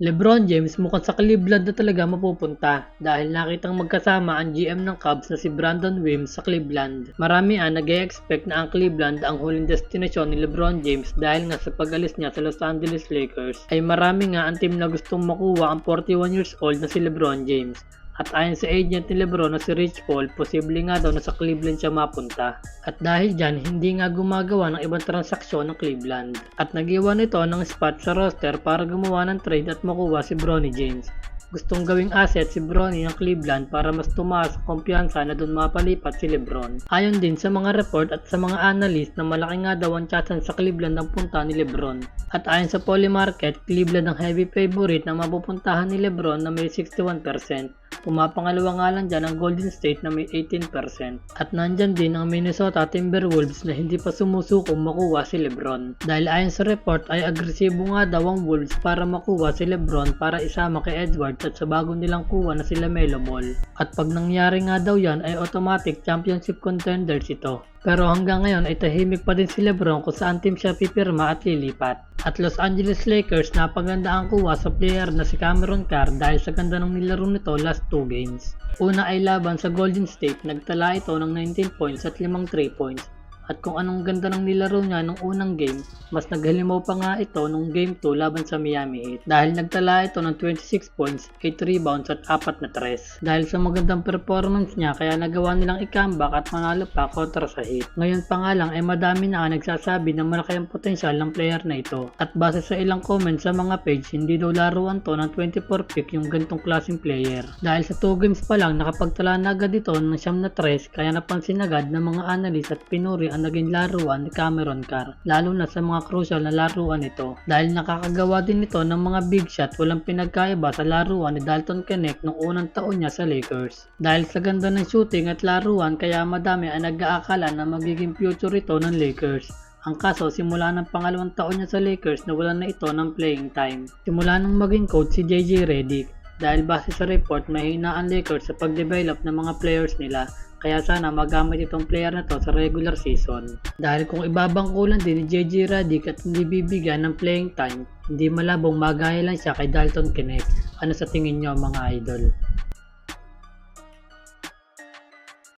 LeBron James mukhang sa Cleveland na talaga mapupunta dahil nakitang magkasama ang GM ng Cubs na si Brandon Williams sa Cleveland. Marami ang nag-e-expect na ang Cleveland ang huling destinasyon ni LeBron James dahil nga sa pag-alis niya sa Los Angeles Lakers ay marami nga ang team na gustong makuha ang 41 years old na si LeBron James. At ayon sa agent ni LeBron na si Rich Paul, posible nga daw na sa Cleveland siya mapunta. At dahil dyan, hindi nga gumagawa ng ibang transaksyon ng Cleveland. At nag-iwan ito ng spot sa roster para gumawa ng trade at makuha si Bronny James. Gustong gawing asset si Bronny ng Cleveland para mas tumaas ang kumpiyansa na doon mapalipat si LeBron. Ayon din sa mga report at sa mga analyst na malaki nga daw ang chances sa Cleveland ang punta ni LeBron. At ayon sa Polymarket, Cleveland ang heavy favorite na mapupuntahan ni LeBron na may 61%. Pumapangalawa nga lang dyan ang Golden State na may 18%. At nandyan din ang Minnesota Timberwolves na hindi pa sumusukong makuha si LeBron. Dahil ayon sa report ay agresibo nga daw ang Wolves para makuha si LeBron para isama kay Edwards at sa bago nilang kuha na si LaMelo Ball. At pag nangyari nga daw yan ay automatic championship contenders ito. Pero hanggang ngayon ay tahimik pa din si LeBron kung saan team siya pipirma at lilipat. At Los Angeles Lakers napaganda ang kuha sa player na si Cameron Carr dahil sa ganda ng nilaro nito last 2 games. Una ay laban sa Golden State, nagtala ito ng 19 points at 5 3 points. At kung anong ganda ng nilaro niya nung unang game, mas naghalimaw pa nga ito nung game 2 laban sa Miami Heat dahil nagtala ito ng 26 points, 8 rebounds at 4 na tres. Dahil sa magandang performance niya kaya nagawa nilang i-comeback at manalo pa kontra sa Heat. Ngayon pa nga lang ay madami na ang nagsasabi na malaki ang potensyal ng player na ito. At base sa ilang comments sa mga page, hindi daw laruan to ng 24 pick yung gantong klaseng player. Dahil sa 2 games pa lang nakapagtala na agad ito ng 9 na tres kaya napansin agad ng mga analyst at pinuri ang naging laruan ni Cameron Carr, lalo na sa mga crucial na laruan ito. Dahil nakakagawa din ito ng mga big shot, walang pinagkaiba sa laruan ni Dalton Knecht nung unang taon niya sa Lakers. Dahil sa ganda ng shooting at laruan kaya madami ang nag-aakala na magiging future ito ng Lakers. Ang kaso, simula ng pangalawang taon niya sa Lakers nawalan na ito ng playing time. Simula nang maging coach si JJ Redick. Dahil base sa report, mahina ang Lakers sa pag-develop ng mga players nila. Kaya sana magamit itong player na to sa regular season. Dahil kung ibabangkulan din ni JJ Redick at hindi bibigyan ng playing time, hindi malabong magaya lang siya kay Dalton Knecht. Ano sa tingin nyo mga idol?